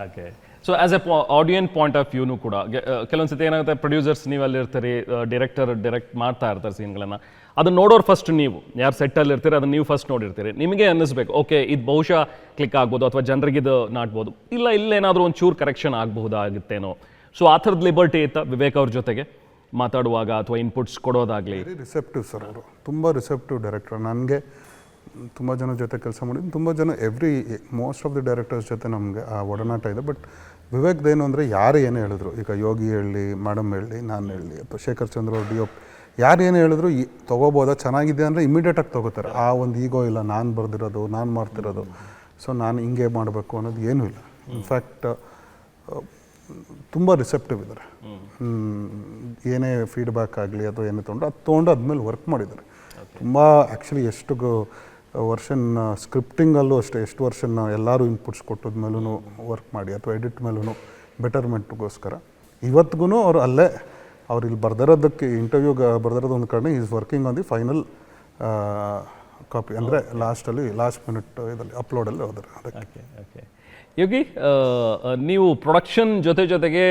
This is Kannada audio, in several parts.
Okay. So as a audience point of ವ್ಯೂನು ಕೂಡ ಕೆಲವೊಂದು ಸತಿ ಏನಾಗುತ್ತೆ, ಪ್ರೊಡ್ಯೂಸರ್ಸ್ ನೀವು ಅಲ್ಲಿರ್ತೀರಿ, ಡೈರೆಕ್ಟ್ ಮಾಡ್ತಾ ಇರ್ತಾರೆ ಸೀನ್ಗಳನ್ನು. ಅದನ್ನ ನೋಡೋರು ಫಸ್ಟ್ ನೀವು ಯಾರು ಸೆಟ್ಟಲ್ಲಿ ಇರ್ತೀರಿ ಅದನ್ನು ನೀವು ಫಸ್ಟ್ ನೋಡಿರ್ತೀರಿ. ನಿಮಗೆ ಅನ್ನಿಸ್ಬೇಕು ಓಕೆ ಇದು ಬಹುಶಃ ಕ್ಲಿಕ್ ಆಗ್ಬೋದು ಅಥವಾ ಜನರಿಗೆ ಇದು ನಾಟ್ಬೋದು, ಇಲ್ಲ ಇಲ್ಲೇನಾದರೂ ಒಂದು ಚೂರು ಕರೆಕ್ಷನ್ ಆಗಬಹುದಾಗುತ್ತೇನೋ. ಸೊ ಆ ಥರದ ಲಿಬರ್ಟಿ ಇತ್ತ ವಿವೇಕ್ ಅವ್ರ ಜೊತೆಗೆ ಮಾತಾಡುವಾಗ ಅಥವಾ ಇನ್ಪುಟ್ಸ್ ಕೊಡೋದಾಗಲಿ? ವೆರಿ ರಿಸೆಪ್ಟಿವ್ ಸರ್ ಅವರು, ತುಂಬ ರಿಸೆಪ್ಟಿವ್ ಡೈರೆಕ್ಟರ್. ನನಗೆ ತುಂಬ ಜನ ಜೊತೆ ಕೆಲಸ ಮಾಡಿದ್ದು, ತುಂಬ ಜನ ಮೋಸ್ಟ್ ಆಫ್ ದಿ ಡೈರೆಕ್ಟರ್ಸ್ ಜೊತೆ ನಮಗೆ ಆ ಒಡನಾಟ ಇದೆ. ಬಟ್ ವಿವೇಕ್ದೇನು ಅಂದರೆ ಯಾರು ಏನು ಹೇಳಿದ್ರು, ಈಗ ಯೋಗಿ ಹೇಳಿ, ಮೇಡಮ್ ಹೇಳಿ, ನಾನು ಹೇಳಿ, ಅಥವಾ ಶೇಖರ್ ಚಂದ್ರ ಡಿ ಒ ಯಾರು ಏನು ಹೇಳಿದ್ರು ತೊಗೋಬೋದಾ, ಚೆನ್ನಾಗಿದೆ ಅಂದರೆ ಇಮಿಡಿಯೇಟಾಗಿ ತೊಗೋತಾರೆ. ಆ ಒಂದು ಈಗೋ ಇಲ್ಲ, ನಾನು ಬರೆದಿರೋದು, ನಾನು ಮಾಡ್ತಿರೋದು, ಸೊ ನಾನು ಹಿಂಗೆ ಮಾಡಬೇಕು ಅನ್ನೋದು ಏನೂ ಇಲ್ಲ. ಇನ್ಫ್ಯಾಕ್ಟ್ ತುಂಬ ರಿಸೆಪ್ಟಿವ್ ಇದ್ದಾರೆ. ಏನೇ ಫೀಡ್ಬ್ಯಾಕ್ ಆಗಲಿ ಅಥವಾ ಏನೇ ತೊಗೊಂಡು ಅದ್ಮೇಲೆ ವರ್ಕ್ ಮಾಡಿದ್ದಾರೆ. ತುಂಬ ಆ್ಯಕ್ಚುಲಿ ಎಷ್ಟು ವರ್ಷನ್ ಸ್ಕ್ರಿಪ್ಟಿಂಗಲ್ಲೂ ಅಷ್ಟೇ, ಎಷ್ಟು ವರ್ಷನ್ ಎಲ್ಲರೂ ಇನ್ಪುಟ್ಸ್ ಕೊಟ್ಟದ ಮೇಲೂ ವರ್ಕ್ ಮಾಡಿ ಅಥವಾ ಎಡಿಟ್ ಮೇಲೂ ಬೆಟರ್ಮೆಂಟ್ಗೋಸ್ಕರ ಇವತ್ತಿಗೂ ಅವರು ಅಲ್ಲೇ ಅವ್ರು ಇಲ್ಲಿ ಬರ್ದಿರೋದಕ್ಕೆ ಇಂಟರ್ವ್ಯೂಗೆ ಬರ್ದಿರೋದು ಒಂದು ಕಡೆ is working on the final copy, ಅಂದರೆ ಲಾಸ್ಟ್ ಮಿನಿಟ್ ಇದರಲ್ಲಿ ಅಪ್ಲೋಡಲ್ಲಿ ಹೋದ್ರೆ ಅದಕ್ಕೆ. ಓಕೆ ಯೋಗಿ, ನೀವು ಪ್ರೊಡಕ್ಷನ್ ಜೊತೆಗೆ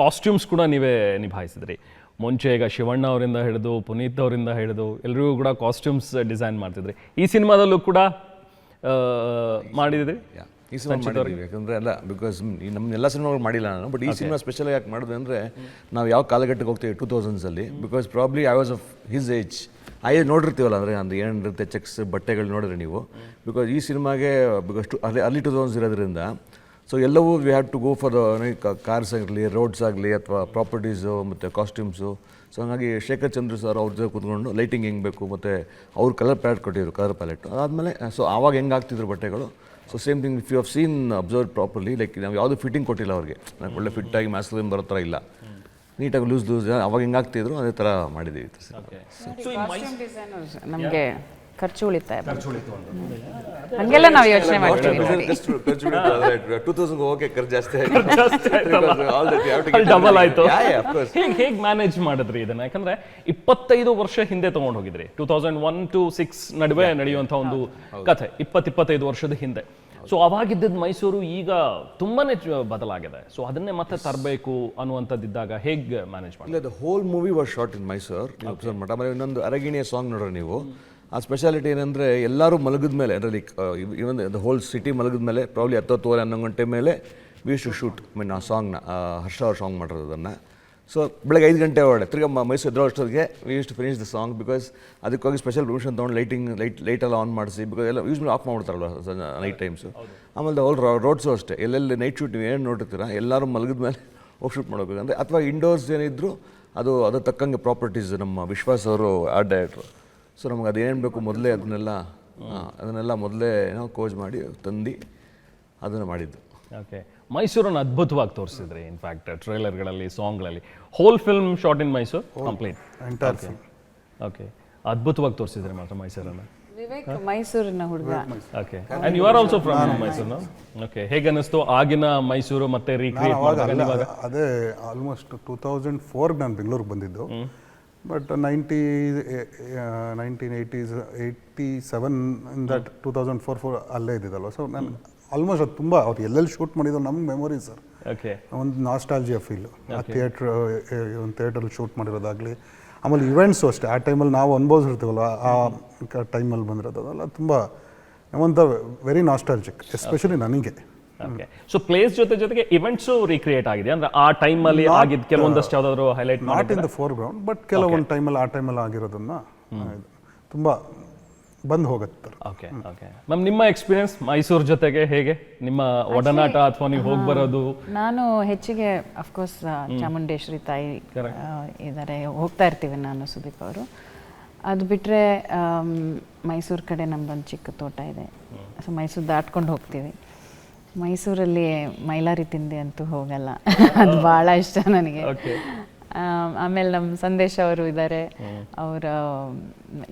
ಕಾಸ್ಟ್ಯೂಮ್ಸ್ ಕೂಡ ನೀವೇ ನಿಭಾಯಿಸಿದ್ರಿ. ಮುಂಚೆ ಈಗ ಶಿವಣ್ಣ ಅವರಿಂದ ಹಿಡಿದು ಪುನೀತ್ ಅವರಿಂದ ಹಿಡಿದು ಎಲ್ಲರಿಗೂ ಕೂಡ ಕಾಸ್ಟ್ಯೂಮ್ಸ್ ಡಿಸೈನ್ ಮಾಡ್ತಿದ್ರಿ. ಈ ಸಿನಿಮಾದಲ್ಲೂ ಕೂಡ ಮಾಡಿದ್ರಿ? ಈ ಸಿನಿಮಾ ಮಾಡಿದ್ವಿ, ಯಾಕಂದರೆ ಅಲ್ಲ ಬಿಕಾಸ್ ನಮ್ಮನ್ನೆಲ್ಲ ಸಿನಿಮಾಗಳು ಮಾಡಿಲ್ಲ ನಾನು. ಬಟ್ ಈ ಸಿನಿಮಾ ಸ್ಪೆಷಲ್ ಯಾಕೆ ಮಾಡಿದೆ ಅಂದರೆ, ನಾವು ಯಾವ ಕಾಲಘಟ್ಟಕ್ಕೆ ಹೋಗ್ತೀವಿ 2000s because probably I was of his age. ಆ ಏಜ್ ನೋಡಿರ್ತೀವಲ್ಲ, ಅಂದರೆ ಅಂದ್ರೆ ಏನಿರುತ್ತೆ ಚೆಕ್ಸ್ ಬಟ್ಟೆಗಳು ನೋಡಿದ್ರೆ ನೀವು. ಬಿಕಾಸ್ ಈ ಸಿನಿಮಾಗೆ ಬಿಕಾಸ್ ಅಲ್ಲಿ 2000s ಇರೋದ್ರಿಂದ ಸೊ ಎಲ್ಲವೂ we have to go for cars ಆಗಲಿ, ರೋಡ್ಸ್ ಆಗಲಿ, ಅಥವಾ ಪ್ರಾಪರ್ಟೀಸು ಮತ್ತು ಕಾಸ್ಟ್ಯೂಮ್ಸು. ಸೊ ಹಾಗಾಗಿ ಶೇಖರ್ ಚಂದ್ರ ಸರ್ ಅವ್ರ ಜೊತೆ ಕೂತ್ಕೊಂಡು ಲೈಟಿಂಗ್ ಹೆಂಗೆ ಬೇಕು, ಮತ್ತು ಅವ್ರು ಕಲರ್ ಪ್ಯಾಲೆಟ್ ಕೊಟ್ಟಿದ್ರು, ಕಲರ್ ಪ್ಯಾಲೆಟ್. ಅದಾದಮೇಲೆ ಸೊ ಆವಾಗ ಹೆಂಗೆ ಆಗ್ತಿದ್ರು ಬಟ್ಟೆಗಳು. So same thing if you have seen observe properly, like ನಾವು ಯಾವುದೂ ಫಿಟ್ಟಿಂಗ್ ಕೊಟ್ಟಿಲ್ಲ ಅವ್ರಿಗೆ. ನಾನು ಒಳ್ಳೆ ಫಿಟ್ಟಾಗಿ ಮ್ಯಾಸ್ಲಿನ್ ಬರೋ ಥರ ಇಲ್ಲ, ನೀಟಾಗಿ ಲೂಸ್ ಅವಾಗ ಹೆಂಗೆ ಆಗ್ತಿದ್ರು ಅದೇ ಥರ ಮಾಡಿದ್ದೀವಿ. ನಮಗೆ ಖರ್ಚು ಉಳಿತಾಯ ಹಂಗೆಲ್ಲ ನಾವು ಯೋಚನೆ ಮಾಡ್ತೀವಿ. 2000 ಹೋಗಕ್ಕೆ ಖರ್ಚು ಜಾಸ್ತಿ ಡಬಲ್ ಆಯ್ತು. ಹೇಗೆ ಮ್ಯಾನೇಜ್ ಮಾಡಿದ್ರಿ ಇದನ್ನ? ಯಾಕಂದ್ರೆ 25 ವರ್ಷ ಹಿಂದೆ ತಗೊಂಡು ಹೋಗಿದ್ರಿ, 2001 to 2006 ನಡುವೆ ನಡೆಯುವಂಥ ಒಂದು ಕಥೆ, 25 ವರ್ಷದ ಹಿಂದೆ. ಸೊ ಅವಾಗಿದ್ದದ್ದು ಮೈಸೂರು ಈಗ ತುಂಬಾನೇ ಬದಲಾಗಿದೆ. ಸೊ ಅದನ್ನೇ ಮತ್ತೆ ತರಬೇಕು ಅನ್ನುವಂಥದ್ದಿದ್ದಾಗ ಹೇಗೆ ಮ್ಯಾನೇಜ್ ಮಾಡಿ? ಇಲ್ಲ, the whole movie was shot in Mysuru. ನೀವು ಅಬ್ಸರ್ವ್ ಮಾಡಿ. ಆಮೇಲೆ ಇನ್ನೊಂದು ಅರಗಿಣಿಯ ಸಾಂಗ್ ನೋಡ್ರಿ ನೀವು, ಆ ಸ್ಪೆಷಾಲಿಟಿ ಏನಂದರೆ ಎಲ್ಲರೂ ಮಲಗಿದ ಮೇಲೆ, ಅಂದರೆ like even the whole city ಮಲಗಿದ ಮೇಲೆ ಪ್ರಾಬ್ಲಿ 10-11 ಗಂಟೆ ಮೇಲೆ ವಿ ಟು ಶೂಟ್ ಆ ಸಾಂಗ್ನ. ಹರ್ಷ ಅವ್ರ ಸಾಂಗ್ ಮಾಡಿರೋದು ಅದನ್ನು. ಸೊ ಬೆಳಗ್ಗೆ 5 ಗಂಟೆ ಒಳಗಡೆ ತಿರ್ಗಿ ಮೈಸೂರು ಎದುರು ಅಷ್ಟೊತ್ತಿಗೆ we used to finish the song. Because ಅದಕ್ಕೋಗಿ ಸ್ಪೆಷಲ್ ಪರ್ಮಿಷನ್ ತೊಗೊಂಡು ಲೈಟೆಲ್ಲ ಆನ್ ಮಾಡಿಸಿ, ಬಿಕಾಸ್ ಎಲ್ಲ ಯೂಸ್ ಆಫ್ ಮಾಡ್ಬಿಡ್ತಾರಲ್ಲ ನೈಟ್ ಟೈಮ್ಸು. ಆಮೇಲೆ ಹೋಲ್ ರೋಡ್ಸು ಅಷ್ಟೇ, ಎಲ್ಲೆಲ್ಲಿ ನೈಟ್ ಶೂಟ್ ನೀವು ಏನು ನೋಡಿರ್ತೀರ ಎಲ್ಲರೂ ಮಲಗಿದ ಮೇಲೆ ಹೋಗಿ ಶೂಟ್ ಮಾಡಬೇಕಂದ್ರೆ, ಅಥವಾ ಇಂಡೋರ್ಸ್ ಏನಿದ್ರು ಅದು ತಕ್ಕಂಗೆ ಪ್ರಾಪರ್ಟೀಸ್ ನಮ್ಮ ವಿಶ್ವಾಸ್ ಅವರು ಆರ್ಟ್ ಡೈರೆಕ್ಟ್ರು. ಸೊ ನಮ್ಗೆ ಅದೇನು ಬೇಕು ಮೊದಲೇ ಅದನ್ನೆಲ್ಲ ಮೊದಲೇ ನಾವು ಕೋಚ್ ಮಾಡಿ ತಂದು ಅದನ್ನು ಮಾಡಿದ್ದು. ಓಕೆ. ಮೈಸೂರನ್ನು ಅದ್ಭುತವಾಗಿ ತೋರಿಸಿದ್ರಿ. ಇನ್ಫ್ಯಾಕ್ಟ್ ಟ್ರೈಲರ್ಗಳಲ್ಲಿ, ಸಾಂಗ್ಗಳಲ್ಲಿ, whole film shot in Mysuru complete. Okay, ಅದ್ಭುತವಾಗಿ ತೋರಿಸಿದ್ರಿ ಮಾತ್ರ ಮೈಸೂರನ್ನು. ವಿವೇಕ್ ಮೈಸೂರಿನ ಹುಡುಗ. Okay, and you are also from Mysuru. Okay, ಹೇಗೆ ಅನ್ನಿಸ್ತು ಆಗಿನ ಮೈಸೂರು ಮತ್ತೆ ರೀಕ್ರಿಯೇಟ್ ಮಾಡಿದಾಗ? ಅದೇ ಆಲ್ಮೋಸ್ಟ್ 2004 ನಾನು ಬೆಂಗಳೂರಿಗೆ ಬಂದಿದ್ದು. ಬಟ್ 1987 ಇನ್ ದಟ್ 2004 ಅಲ್ಲೇ ಇದ್ದಿದ್ದಲ್ವ. ಸೊ ನಾನು ಆಲ್ಮೋಸ್ಟ್ ಅದು ತುಂಬ ಅವ್ರು ಎಲ್ಲೆಲ್ಲಿ ಶೂಟ್ ಮಾಡಿದ್ರು ನಮ್ಗೆ ಮೆಮೊರಿ ಸರ್. ಓಕೆ, ಒಂದು ನಾಸ್ಟಾಲ್ಜಿಯಾ ಫೀಲು. ಆ ಒಂದು ಥಿಯೇಟ್ರಲ್ಲಿ ಶೂಟ್ ಮಾಡಿರೋದಾಗಲಿ, ಆಮೇಲೆ ಇವೆಂಟ್ಸು ಅಷ್ಟೇ. ಆ ಟೈಮಲ್ಲಿ ನಾವು ಅನುಭವಿಸಿರ್ತೀವಲ್ವ, ಆ ಟೈಮಲ್ಲಿ ಬಂದಿರೋದಲ್ಲ, ತುಂಬ ಒಂದು ವೆರಿ ನಾಸ್ಟಾಲ್ಜಿಕ್, ಎಸ್ಪೆಷಲಿ ನನಗೆ. ಓಕೆ. ಸೊ ಪ್ಲೇಸ್ ಜೊತೆಗೆ ಇವೆಂಟ್ಸು ರೀಕ್ರಿಯೇಟ್ ಆಗಿದೆ ಅಂದ್ರೆ ಆ ಟೈಮಲ್ಲಿ ಆಗಿದ್ದು ಕೆಲವೊಂದಷ್ಟು ಯಾವುದಾದ್ರು ಹೈಲೈಟ್ ಮಾಡಿ? Not in the four ground, but ಕೆಲವೊಂದು ಟೈಮಲ್ಲಿ ಆ ಟೈಮಲ್ಲಿ ಆಗಿರೋದನ್ನ ತುಂಬ ಬಂದು ಹೋಗುತ್ತೆ. ಓಕೆ ಓಕೆ ಮ್ಯಾಮ್, ನಿಮ್ಮ ಎಕ್ಸ್ಪೀರಿಯನ್ಸ್ ಮೈಸೂರು ಜೊತೆಗೆ ಹೇಗೆ, ನಿಮ್ಮ ಒಡನಾಟ ಅಥವಾ ನೀವು ಹೋಗಿ ಬರೋದು? ನಾನು ಹೆಚ್ಚಿಗೆ ಅಫ್ಕೋರ್ಸ್ ಚಾಮುಂಡೇಶ್ವರಿ ತಾಯಿ ಇದ್ದಾರೆ, ಹೋಗ್ತಾ ಇರ್ತೀವಿ ನಾನು ಸುದೀಪ್ ಅವರು. ಅದು ಬಿಟ್ಟರೆ ಮೈಸೂರು ಕಡೆ ನಮ್ದೊಂದು ಚಿಕ್ಕ ತೋಟ ಇದೆ, ಸೊ ಮೈಸೂರು ದಾಟ್ಕೊಂಡು ಹೋಗ್ತೀವಿ. ಮೈಸೂರಲ್ಲಿ ಮೈಲಾರಿ ತಿಂಡಿ ಅಂತೂ ಹೋಗಲ್ಲ, ಅದು ಭಾಳ ಇಷ್ಟ ನನಗೆ. ಆಮೇಲೆ ನಮ್ಮ ಸಂದೇಶ್ ಅವರು ಇದ್ದಾರೆ, ಅವರು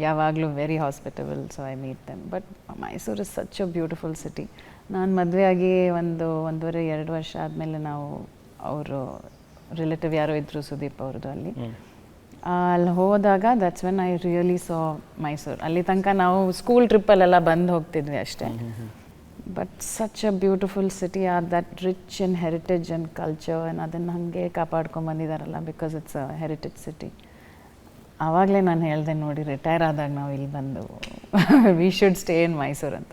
ಯಾವಾಗಲೂ very hospitable, so I meet them. But Mysuru is such a beautiful city. ನಾನು ಮದುವೆಯಾಗಿ 1.5-2 ವರ್ಷ ಆದಮೇಲೆ ನಾವು ಅವರು ರಿಲೇಟಿವ್ ಯಾರೋ ಇದ್ದರು ಸುದೀಪ್ ಅವ್ರದ್ದು ಅಲ್ಲಿ ಹೋದಾಗ that's when I really saw Mysuru. ಅಲ್ಲಿ ತನಕ ನಾವು ಸ್ಕೂಲ್ ಟ್ರಿಪ್ಪಲ್ಲೆಲ್ಲ ಬಂದು ಹೋಗ್ತಿದ್ವಿ ಅಷ್ಟೇ. But such a beautiful city or that rich in heritage and culture and ಅದನ್ನು ಹಾಗೆ ಕಾಪಾಡ್ಕೊಂಬಂದಿದ್ದಾರಲ್ಲ because it's a heritage city. ಆವಾಗಲೇ ನಾನು ಹೇಳಿದೆ ನೋಡಿ ರಿಟೈರ್ ಆದಾಗ ನಾವು ಇಲ್ಲಿ ಬಂದು we should stay in Mysuru ಅಂತ.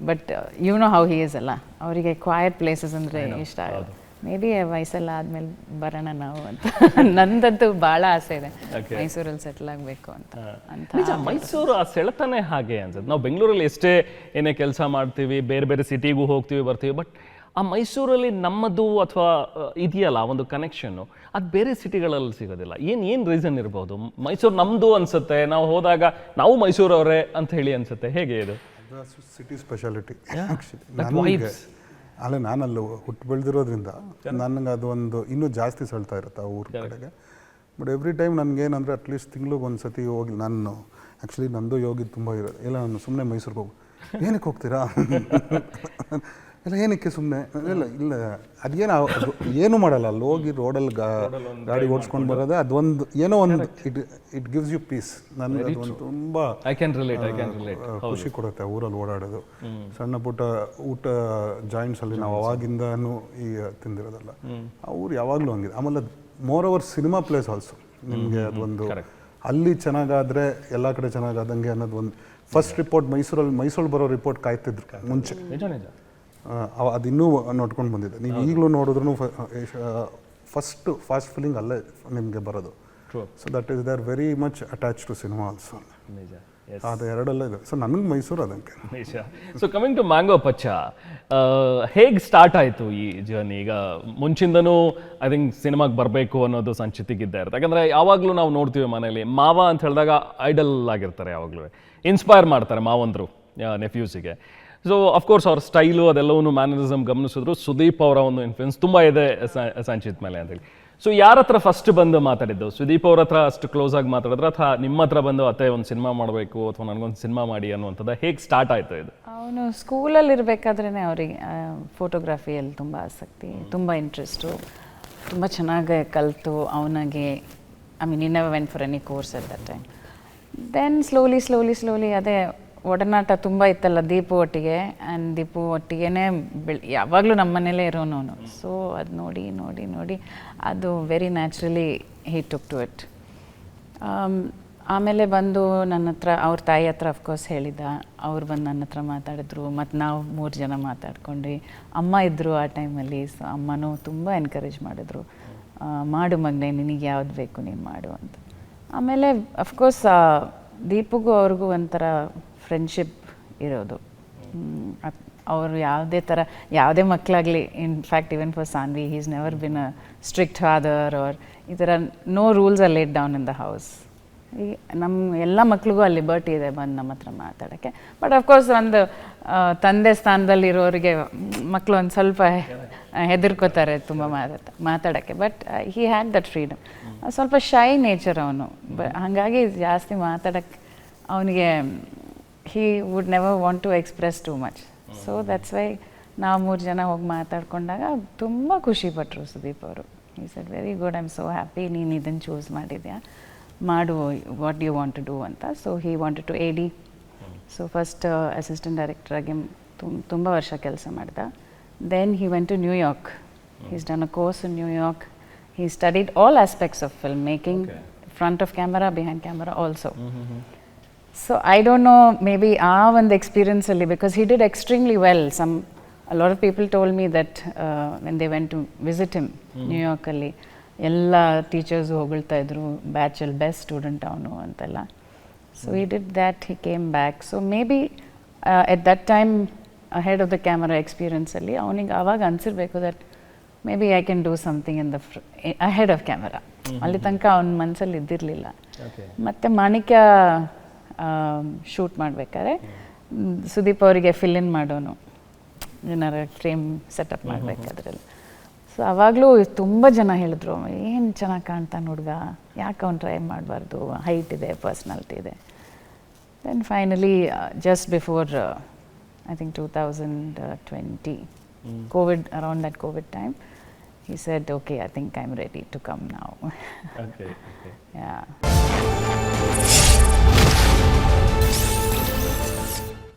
But you know how he is ಅಲ್ಲ, ಅವರಿಗೆ ಕ್ವಾಯಟ್ ಪ್ಲೇಸಸ್ ಅಂದರೆ ಇಷ್ಟ ಆಗೋದು. ಮೇ ಬಿ ವಯಸ್ಸೆಲ್ಲ ಆದಮೇಲೆ ಬರೋಣ ನಾವು ಅಂತ ನಂದಂತೂ ಭಾಳ ಆಸೆ ಇದೆ ಮೈಸೂರಲ್ಲಿ ಸೆಟ್ಲ್ ಆಗಬೇಕು ಅಂತ. ನಿಜ, ಮೈಸೂರು ಆ ಸೆಳೆತನೇ ಹಾಗೆ ಅನ್ಸುತ್ತೆ. ನಾವು ಬೆಂಗಳೂರಲ್ಲಿ ಎಷ್ಟೇ ಏನೇ ಕೆಲಸ ಮಾಡ್ತೀವಿ, ಬೇರೆ ಬೇರೆ ಸಿಟಿಗೂ ಹೋಗ್ತೀವಿ ಬರ್ತೀವಿ, ಬಟ್ ಆ ಮೈಸೂರಲ್ಲಿ ನಮ್ಮದು ಅಥವಾ ಇದೆಯಲ್ಲ ಒಂದು ಕನೆಕ್ಷನ್ನು, ಅದು ಬೇರೆ ಸಿಟಿಗಳಲ್ಲಿ ಸಿಗೋದಿಲ್ಲ. ಏನು ರೀಸನ್ ಇರ್ಬೋದು? ಮೈಸೂರು ನಮ್ಮದು ಅನ್ಸುತ್ತೆ, ನಾವು ಹೋದಾಗ ನಾವು ಮೈಸೂರವರೇ ಅಂತ ಹೇಳಿ ಅನ್ಸುತ್ತೆ. ಹೇಗೆ ಇದು ಸಿಟಿ ಸ್ಪೆಷಾಲಿಟಿ ಆ್ಯಕ್ಚುಲಿ? ಅಲ್ಲ, ನಾನಲ್ಲಿ ಹುಟ್ಟು ಬೆಳೆದಿರೋದ್ರಿಂದ ನನಗೆ ಅದು ಒಂದು ಇನ್ನೂ ಜಾಸ್ತಿ ಸೆಳ್ತಾ ಇರುತ್ತೆ ಆ ಊರ ಕಡೆಗೆ. ಬಟ್ ಎವ್ರಿ ಟೈಮ್ ನನಗೇನಂದರೆ ಅಟ್ಲೀಸ್ಟ್ ತಿಂಗ್ಳಿಗೆ ಒಂದು ಸತಿ ಹೋಗಿ, ನಾನು ಆ್ಯಕ್ಚುಲಿ ನಂದು ಯೋಗಿ ತುಂಬ ಇರೋದು. ಇಲ್ಲ, ನಾನು ಸುಮ್ಮನೆ ಮೈಸೂರಿಗೆ ಹೋಗಿ, ಏನಕ್ಕೆ ಹೋಗ್ತೀರಾ ಇಲ್ಲ ಏನಕ್ಕೆ ಸುಮ್ಮನೆ ಇಲ್ಲ ಅದೇನು ಏನೂ ಮಾಡಲ್ಲ. ಅಲ್ಲಿ ಹೋಗಿ ರೋಡಲ್ಲಿ ಗಾಡಿ ಓಡಿಸ್ಕೊಂಡು ಬರೋದೇ ಅದೊಂದು ಏನೋ ಒಂದು ಇಟ್ ಗಿವ್ಸ್ ಯು ಪೀಸ್. ನನಗೆ ಅದೊಂದು ತುಂಬ ಖುಷಿ ಕೊಡುತ್ತೆ ಊರಲ್ಲಿ ಓಡಾಡೋದು. ಸಣ್ಣ ಪುಟ್ಟ ಊಟ ಜಾಯಿಂಟ್ಸಲ್ಲಿ ನಾವು ಅವಾಗಿಂದನೂ ಈಗ ತಿಂದಿರೋದಲ್ಲ. ಆ ಊರು ಯಾವಾಗಲೂ ಹಂಗಿದೆ. ಆಮೇಲೆ more over cinema place also. ನಿಮಗೆ ಅದೊಂದು ಅಲ್ಲಿ ಚೆನ್ನಾಗಾದರೆ ಎಲ್ಲ ಕಡೆ ಚೆನ್ನಾಗಾದಂಗೆ ಅನ್ನೋದು ಒಂದು ಫಸ್ಟ್ ರಿಪೋರ್ಟ್ ಮೈಸೂರಲ್ಲಿ ಬರೋ ರಿಪೋರ್ಟ್ ಕಾಯ್ತಿದ್ರು ಮುಂಚೆ. ಅದು ಇನ್ನೂ ನೋಡ್ಕೊಂಡು ಬಂದಿದೆ. ನೀವು ಈಗಲೂ ನೋಡಿದ್ರು ಫಾಸ್ಟ್ ಫೀಲಿಂಗ್ ಅಲ್ಲೇ ನಿಮಗೆ ಬರೋದು. So that is they are very much attach to cinema also. ಅದು ಎರಡಲ್ಲೇ ಇದೆ. ಸೊ ನನಗೆ ಮೈಸೂರು ಅದಕ್ಕೆ. So coming to Mango Pachcha, ಹೇಗೆ ಸ್ಟಾರ್ಟ್ ಆಯಿತು ಈ ಜರ್ನಿ? ಈಗ ಮುಂಚಿಂದನೂ ಐ ಥಿಂಕ್ ಸಿನಿಮಾಗೆ ಬರಬೇಕು ಅನ್ನೋದು ಸಂಚಿತಿಗಿದ್ದೇ ಇರುತ್ತೆ. ಯಾಕಂದರೆ ಯಾವಾಗಲೂ ನಾವು ನೋಡ್ತೀವಿ ಮನೇಲಿ ಮಾವ ಅಂತ ಹೇಳಿದಾಗ ಐಡಲ್ ಆಗಿರ್ತಾರೆ, ಯಾವಾಗಲೂ ಇನ್ಸ್ಪೈರ್ ಮಾಡ್ತಾರೆ ಮಾವಂದರು ನೆಫ್ಯೂಸಿಗೆ. ಸೊ ಅಫ್ಕೋರ್ಸ್ ಅವ್ರ ಸ್ಟೈಲು ಅದೆಲ್ಲವೂ ಮ್ಯಾನರಿಸಮ್ ಗಮನಿಸಿದ್ರು. ಸುದೀಪ್ ಅವರ ಒಂದು ಇನ್ಫ್ಲುಯೆನ್ಸ್ ತುಂಬ ಇದೆ ಸಂಚಿತ್ ಮೇಲೆ ಅಂತೇಳಿ. ಸೊ ಯಾರ ಹತ್ರ ಫಸ್ಟ್ ಬಂದು ಮಾತಾಡಿದ್ದು? ಸುದೀಪ್ ಅವ್ರ ಹತ್ರ ಅಷ್ಟು ಕ್ಲೋಸ್ ಆಗಿ ಮಾತಾಡಿದ್ರೆ, ಅಥವಾ ನಿಮ್ಮ ಹತ್ರ ಬಂದು ಅತ್ತೆ ಒಂದು ಸಿನಿಮಾ ಮಾಡಬೇಕು ಅಥವಾ ನನಗೊಂದು ಸಿನಿಮಾ ಮಾಡಿ ಅನ್ನುವಂಥದ್ದು ಹೇಗೆ ಸ್ಟಾರ್ಟ್ ಆಯಿತು ಇದು? ಅವನು ಸ್ಕೂಲಲ್ಲಿ ಇರಬೇಕಾದ್ರೇ ಅವರಿಗೆ ಫೋಟೋಗ್ರಫಿಯಲ್ಲಿ ತುಂಬ ಆಸಕ್ತಿ, ತುಂಬ ಇಂಟ್ರೆಸ್ಟು, ತುಂಬ ಚೆನ್ನಾಗಿ ಕಲಿತು ಅವನಿಗೆ ಐ ಮೀನ್ ಈ never went for any course at that time. Then slowly ಅದೇ ಒಡನಾಟ ತುಂಬ ಇತ್ತಲ್ಲ ದೀಪು ಒಟ್ಟಿಗೆ. ಆ್ಯಂಡ್ ದೀಪು ಒಟ್ಟಿಗೆ ಯಾವಾಗಲೂ ನಮ್ಮ ಮನೇಲೇ ಇರೋನು ಅವನು. ಸೊ ಅದು ನೋಡಿ ಅದು very naturally he took to it. ಆಮೇಲೆ ಬಂದು ನನ್ನ ಹತ್ರ ಅವ್ರ ತಾಯಿ ಹತ್ರ ಅಫ್ಕೋರ್ಸ್ ಹೇಳಿದ್ದ. ಅವ್ರು ಬಂದು ನನ್ನ ಹತ್ರ ಮಾತಾಡಿದ್ರು, ಮತ್ತು ನಾವು 3 ಜನ ಮಾತಾಡ್ಕೊಂಡ್ವಿ. ಅಮ್ಮ ಇದ್ದರು ಆ ಟೈಮಲ್ಲಿ. ಸೊ ಅಮ್ಮನೂ ತುಂಬ ಎನ್ಕರೇಜ್ ಮಾಡಿದ್ರು, ಮಾಡು ಮಗನೇ, ನಿನಗೆ ಯಾವ್ದು ಬೇಕು ನೀನು ಮಾಡು ಅಂತ. ಆಮೇಲೆ ಅಫ್ಕೋರ್ಸ್ ದೀಪಗೂ ಅವ್ರಿಗೂ ಒಂಥರ ಫ್ರೆಂಡ್ಶಿಪ್ ಇರೋದು. ಅವರು ಯಾವುದೇ ಮಕ್ಕಳಾಗಲಿ, in fact even for Sanvi, he is never been a strict father or ಈ ಥರ no rules are laid down in the house. ಈ ನಮ್ಮ ಎಲ್ಲ ಮಕ್ಳಿಗೂ ಅಲ್ಲಿ ಲಿಬರ್ಟಿ ಇದೆ ಬಂದು ನಮ್ಮ ಹತ್ರ ಮಾತಾಡೋಕ್ಕೆ. ಬಟ್ ಅಫ್ಕೋರ್ಸ್ ಒಂದು ತಂದೆ ಸ್ಥಾನದಲ್ಲಿರೋರಿಗೆ ಮಕ್ಕಳು ಒಂದು ಸ್ವಲ್ಪ ಹೆದರ್ಕೋತಾರೆ ತುಂಬ ಮಾತಾಡೋಕ್ಕೆ. But he had that freedom. ಸ್ವಲ್ಪ ಶೈ ನೇಚರ್ ಅವನು. ಹಾಗಾಗಿ ಜಾಸ್ತಿ ಮಾತಾಡೋಕ್ಕೆ ಅವನಿಗೆ he would never want to express too much. So that's why ನಾವು 3 ಜನ ಹೋಗಿ ಮಾತಾಡ್ಕೊಂಡಾಗ ತುಂಬ ಖುಷಿಪಟ್ಟರು ಸುದೀಪ್ ಅವರು. he said very good, I'm so happy ನೀನು ಇದನ್ನು ಚೂಸ್ ಮಾಡಿದ್ಯಾ, ಮಾಡು, what you want to do ಅಂತ. So he wanted to AD. So first assistant ಡೈರೆಕ್ಟರಾಗಿ ತುಂಬ ವರ್ಷ ಕೆಲಸ ಮಾಡ್ದ. Then he went to New York. He's done a course in New York. He studied all aspects of filmmaking, front of camera, behind camera also. So I don't know, maybe one experience alli, because he did extremely well. A lot of people told me that when they went to visit him, New York alli, ella teachers ಹೊಗಳ್ತಾ ಇದ್ರು, ಬ್ಯಾಚ್ ಅಲ್ಲಿ ಬೆಸ್ಟ್ ಸ್ಟೂಡೆಂಟ್ ಅವನು ಅಂತೆಲ್ಲ. So he did that, he came back. So maybe at that time ahead of the camera experience alli ಅವನಿಗೆ ಆವಾಗ ಅನ್ಸಿರ್ಬೇಕು that maybe I can do something in the ahead of camera. ಅಲ್ಲಿ ತನಕ ಅವನ ಮನಸ್ಸಲ್ಲಿ ಇದ್ದಿರಲಿಲ್ಲ. ಮತ್ತೆ ಮಾಣಿಕ್ಯ ಶೂಟ್ ಮಾಡಬೇಕಾದ್ರೆ ಸುದೀಪ್ ಅವರಿಗೆ ಫಿಲ್ ಇನ್ ಮಾಡೋನು, ಏನಾರ ಫ್ರೇಮ್ ಸೆಟಪ್ ಮಾಡಬೇಕಾದ್ರಲ್ಲಿ. ಸೊ ಆವಾಗಲೂ ತುಂಬ ಜನ ಹೇಳಿದ್ರು, ಏನು ಚೆನ್ನಾಗಿ ಕಾಣ್ತಾನೆ ಹುಡುಗ, ಯಾಕೆ ಅವ್ನು ಟ್ರೈ ಮಾಡಬಾರ್ದು, ಹೈಟ್ ಇದೆ, ಪರ್ಸ್ನಾಲಿಟಿ ಇದೆ. Then finally just before I think 2020, COVID, around that COVID time, he said, okay, I think I'm ready to come now. Okay. Yeah.